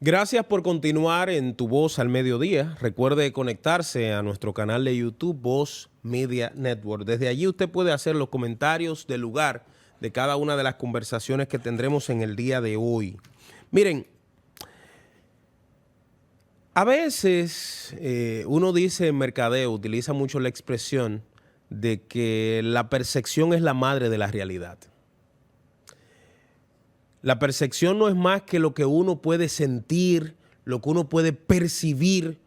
Gracias por continuar en Tu Voz al Mediodía. Recuerde conectarse a nuestro canal de YouTube, Voz Media Network. Desde allí usted puede hacer los comentarios del lugar de cada una de las conversaciones que tendremos en el día de hoy. Miren, a veces uno dice en mercadeo, utiliza mucho la expresión de que la percepción es la madre de la realidad. La percepción no es más que lo que uno puede sentir, lo que uno puede percibir,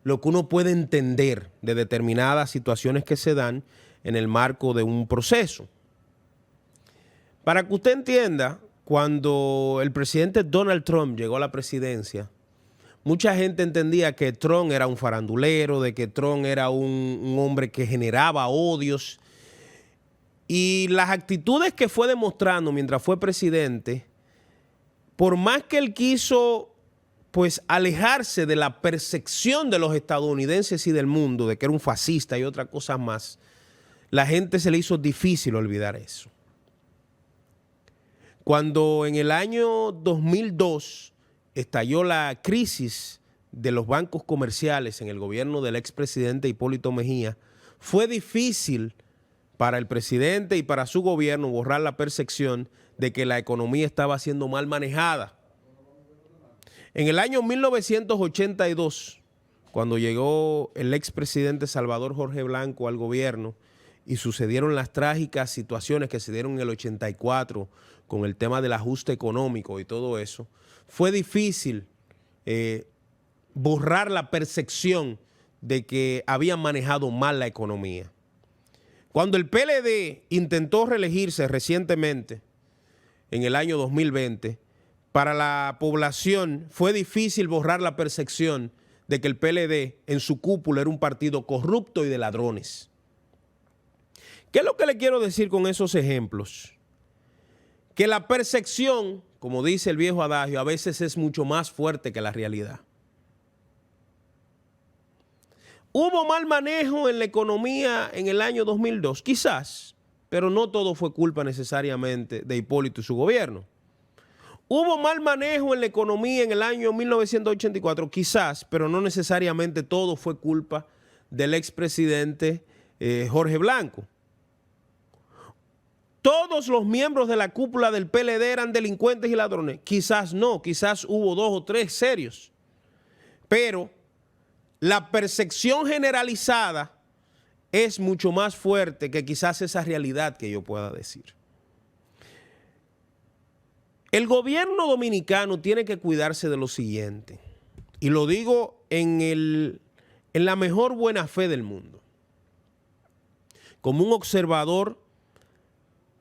lo que uno puede entender de determinadas situaciones que se dan en el marco de un proceso. Para que usted entienda, cuando el presidente Donald Trump llegó a la presidencia, mucha gente entendía que Trump era un farandulero, de que Trump era un hombre que generaba odios. Y las actitudes que fue demostrando mientras fue presidente, por más que él quiso pues alejarse de la percepción de los estadounidenses y del mundo, de que era un fascista y otras cosas más, la gente se le hizo difícil olvidar eso. Cuando en el año 2002 estalló la crisis de los bancos comerciales en el gobierno del expresidente Hipólito Mejía, fue difícil para el presidente y para su gobierno borrar la percepción de que la economía estaba siendo mal manejada. En el año 1982, cuando llegó el expresidente Salvador Jorge Blanco al gobierno y sucedieron las trágicas situaciones que se dieron en el 84 con el tema del ajuste económico y todo eso, fue difícil borrar la percepción de que habían manejado mal la economía. Cuando el PLD intentó reelegirse recientemente, en el año 2020, para la población fue difícil borrar la percepción de que el PLD en su cúpula era un partido corrupto y de ladrones. ¿Qué es lo que le quiero decir con esos ejemplos? Que la percepción, como dice el viejo adagio, a veces es mucho más fuerte que la realidad. ¿Hubo mal manejo en la economía en el año 2002? Quizás, pero no todo fue culpa necesariamente de Hipólito y su gobierno. ¿Hubo mal manejo en la economía en el año 1984? Quizás, pero no necesariamente todo fue culpa del expresidente Jorge Blanco. ¿Todos los miembros de la cúpula del PLD eran delincuentes y ladrones? Quizás no, quizás hubo 2 o 3 serios. Pero la percepción generalizada es mucho más fuerte que quizás esa realidad que yo pueda decir. El gobierno dominicano tiene que cuidarse de lo siguiente, y lo digo en la mejor buena fe del mundo, como un observador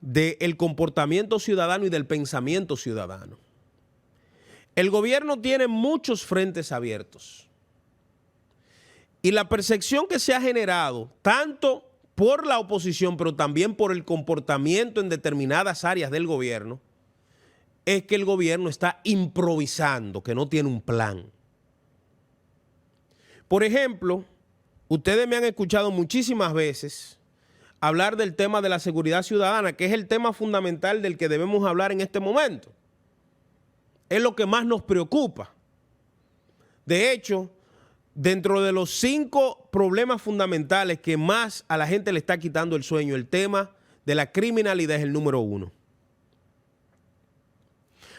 del comportamiento ciudadano y del pensamiento ciudadano. El gobierno tiene muchos frentes abiertos. Y la percepción que se ha generado, tanto por la oposición, pero también por el comportamiento en determinadas áreas del gobierno, es que el gobierno está improvisando, que no tiene un plan. Por ejemplo, ustedes me han escuchado muchísimas veces hablar del tema de la seguridad ciudadana, que es el tema fundamental del que debemos hablar en este momento. Es lo que más nos preocupa. De hecho, dentro de los 5 problemas fundamentales que más a la gente le está quitando el sueño, el tema de la criminalidad es el número 1.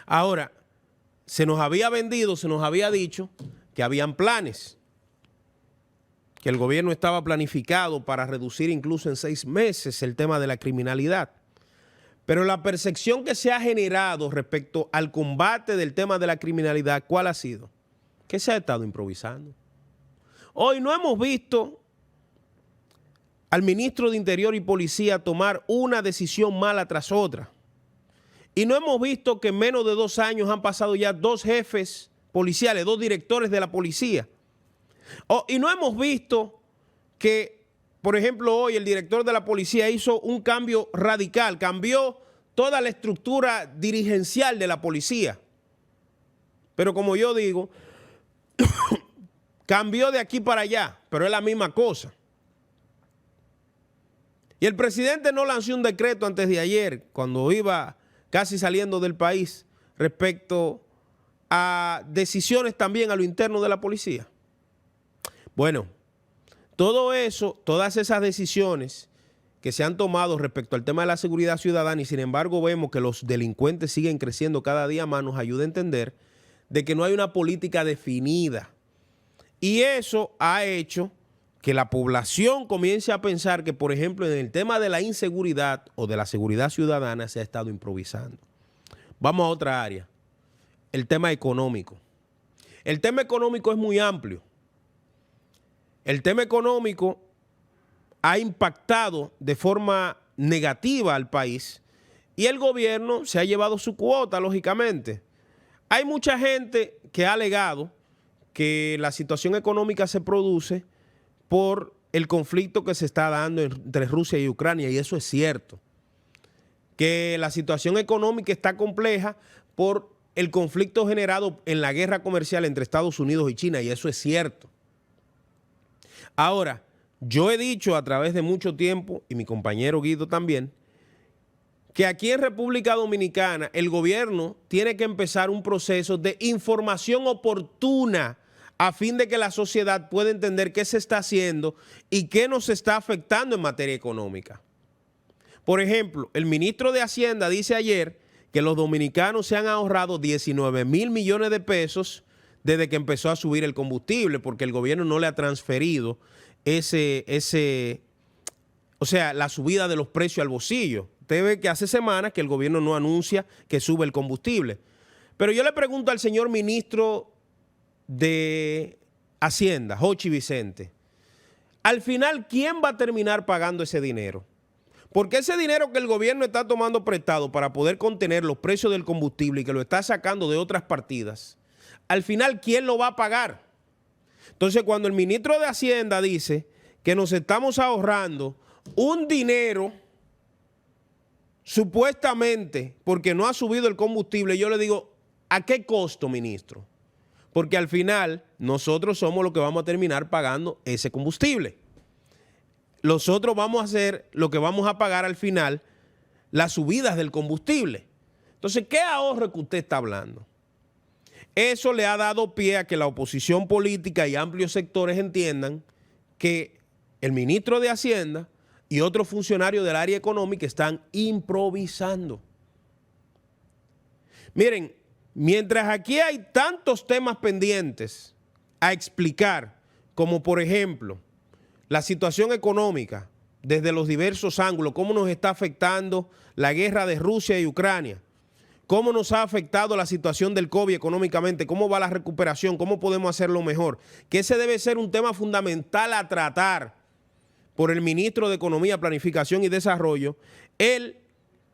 Ahora, se nos había vendido, se nos había dicho que habían planes, que el gobierno estaba planificado para reducir incluso en 6 meses el tema de la criminalidad. Pero la percepción que se ha generado respecto al combate del tema de la criminalidad, ¿cuál ha sido? Que se ha estado improvisando. Hoy no hemos visto al ministro de Interior y Policía tomar una decisión mala tras otra. Y no hemos visto que en menos de 2 años han pasado ya 2 jefes policiales, 2 directores de la policía. Y no hemos visto que, por ejemplo, hoy el director de la policía hizo un cambio radical, cambió toda la estructura dirigencial de la policía. Pero como yo digo, cambió de aquí para allá, pero es la misma cosa. Y el presidente no lanzó un decreto antes de ayer, cuando iba casi saliendo del país, respecto a decisiones también a lo interno de la policía. Bueno, todo eso, todas esas decisiones que se han tomado respecto al tema de la seguridad ciudadana, y sin embargo vemos que los delincuentes siguen creciendo cada día más, nos ayuda a entender de que no hay una política definida. Y eso ha hecho que la población comience a pensar que, por ejemplo, en el tema de la inseguridad o de la seguridad ciudadana se ha estado improvisando. Vamos a otra área, el tema económico. El tema económico es muy amplio. El tema económico ha impactado de forma negativa al país y el gobierno se ha llevado su cuota, lógicamente. Hay mucha gente que ha alegado que la situación económica se produce por el conflicto que se está dando entre Rusia y Ucrania, y eso es cierto. Que la situación económica está compleja por el conflicto generado en la guerra comercial entre Estados Unidos y China, y eso es cierto. Ahora, yo he dicho a través de mucho tiempo, y mi compañero Guido también, que aquí en República Dominicana el gobierno tiene que empezar un proceso de información oportuna a fin de que la sociedad pueda entender qué se está haciendo y qué nos está afectando en materia económica. Por ejemplo, el ministro de Hacienda dice ayer que los dominicanos se han ahorrado 19,000 millones de pesos desde que empezó a subir el combustible, porque el gobierno no le ha transferido la subida de los precios al bolsillo. Usted ve que hace semanas que el gobierno no anuncia que sube el combustible. Pero yo le pregunto al señor ministro de Hacienda, Jochi Vicente, al final, ¿quién va a terminar pagando ese dinero? Porque ese dinero que el gobierno está tomando prestado para poder contener los precios del combustible y que lo está sacando de otras partidas, al final, ¿quién lo va a pagar? Entonces, cuando el ministro de Hacienda dice que nos estamos ahorrando un dinero supuestamente porque no ha subido el combustible, yo le digo, ¿a qué costo, ministro? Porque al final nosotros somos los que vamos a terminar pagando ese combustible. Nosotros vamos a hacer lo que vamos a pagar al final, las subidas del combustible. Entonces, ¿qué ahorro que usted está hablando? Eso le ha dado pie a que la oposición política y amplios sectores entiendan que el ministro de Hacienda y otros funcionarios del área económica están improvisando. Miren, mientras aquí hay tantos temas pendientes a explicar, como por ejemplo la situación económica desde los diversos ángulos, cómo nos está afectando la guerra de Rusia y Ucrania, cómo nos ha afectado la situación del COVID económicamente, cómo va la recuperación, cómo podemos hacerlo mejor, que ese debe ser un tema fundamental a tratar por el ministro de Economía, Planificación y Desarrollo. Él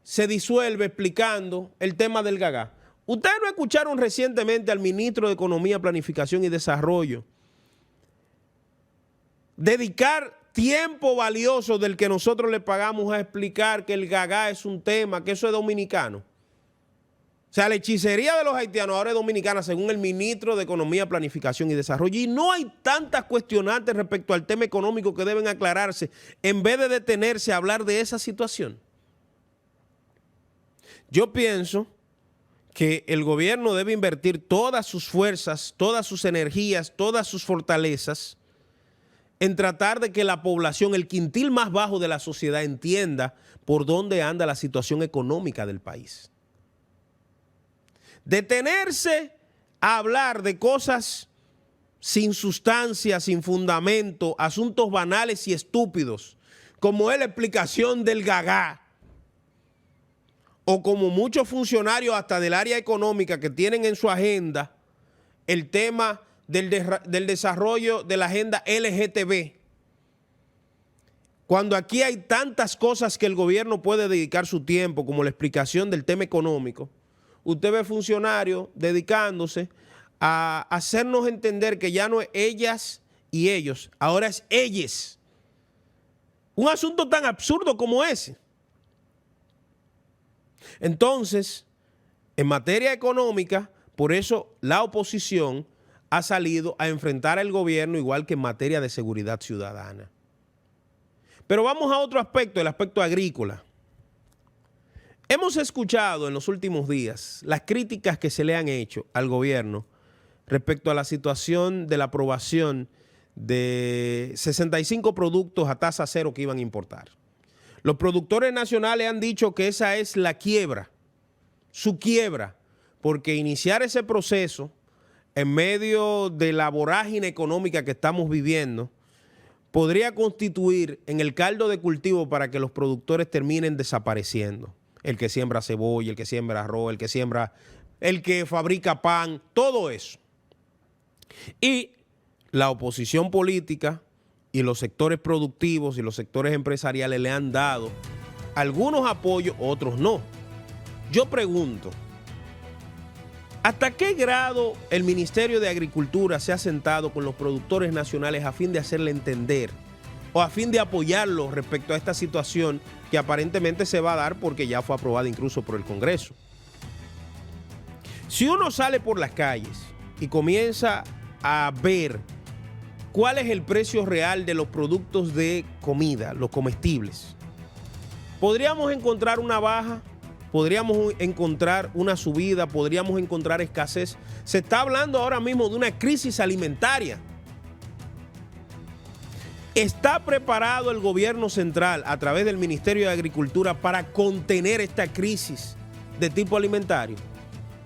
se disuelve explicando el tema del gagá. Ustedes no escucharon recientemente al ministro de Economía, Planificación y Desarrollo dedicar tiempo valioso del que nosotros le pagamos a explicar que el gagá es un tema, que eso es dominicano. O sea, la hechicería de los haitianos ahora es dominicana, según el ministro de Economía, Planificación y Desarrollo. Y no hay tantas cuestionantes respecto al tema económico que deben aclararse en vez de detenerse a hablar de esa situación. Yo pienso que el gobierno debe invertir todas sus fuerzas, todas sus energías, todas sus fortalezas en tratar de que la población, el quintil más bajo de la sociedad, entienda por dónde anda la situación económica del país. Detenerse a hablar de cosas sin sustancia, sin fundamento, asuntos banales y estúpidos, como es la explicación del gagá, o como muchos funcionarios hasta del área económica que tienen en su agenda el tema del desarrollo de la agenda LGTB. Cuando aquí hay tantas cosas que el gobierno puede dedicar su tiempo, como la explicación del tema económico, usted ve funcionarios dedicándose a hacernos entender que ya no es ellas y ellos, ahora es ellas. Un asunto tan absurdo como ese. Entonces, en materia económica, por eso la oposición ha salido a enfrentar al gobierno igual que en materia de seguridad ciudadana. Pero vamos a otro aspecto, el aspecto agrícola. Hemos escuchado en los últimos días las críticas que se le han hecho al gobierno respecto a la situación de la aprobación de 65 productos a tasa cero que iban a importar. Los productores nacionales han dicho que esa es la quiebra, su quiebra, porque iniciar ese proceso en medio de la vorágine económica que estamos viviendo podría constituir en el caldo de cultivo para que los productores terminen desapareciendo. El que siembra cebolla, el que siembra arroz, el que fabrica pan, todo eso. Y la oposición política y los sectores productivos y los sectores empresariales le han dado algunos apoyos, otros no. Yo pregunto, ¿hasta qué grado el Ministerio de Agricultura se ha sentado con los productores nacionales a fin de hacerle entender o a fin de apoyarlos respecto a esta situación que aparentemente se va a dar porque ya fue aprobada incluso por el Congreso? Si uno sale por las calles y comienza a ver cuál es el precio real de los productos de comida, los comestibles, podríamos encontrar una baja, podríamos encontrar una subida, podríamos encontrar escasez. Se está hablando ahora mismo de una crisis alimentaria. ¿Está preparado el gobierno central a través del Ministerio de Agricultura para contener esta crisis de tipo alimentario?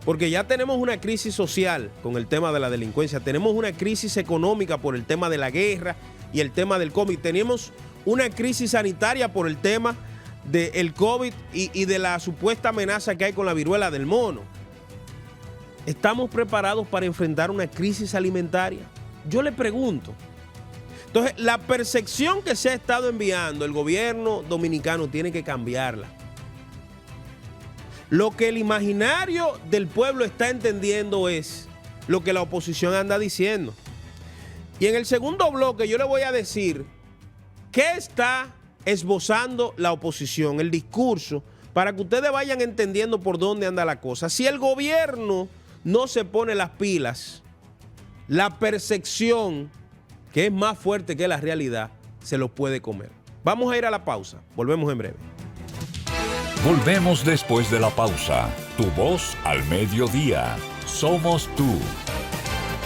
Porque ya tenemos una crisis social con el tema de la delincuencia, tenemos una crisis económica por el tema de la guerra y el tema del COVID, tenemos una crisis sanitaria por el tema del COVID y de la supuesta amenaza que hay con la viruela del mono. ¿Estamos preparados para enfrentar una crisis alimentaria? Yo le pregunto. Entonces, la percepción que se ha estado enviando el gobierno dominicano tiene que cambiarla. Lo que el imaginario del pueblo está entendiendo es lo que la oposición anda diciendo. Y en el segundo bloque yo le voy a decir qué está esbozando la oposición, el discurso, para que ustedes vayan entendiendo por dónde anda la cosa. Si el gobierno no se pone las pilas, la percepción, que es más fuerte que la realidad, se lo puede comer. Vamos a ir a la pausa. Volvemos en breve. Volvemos después de la pausa. Tu voz al mediodía. Somos tú.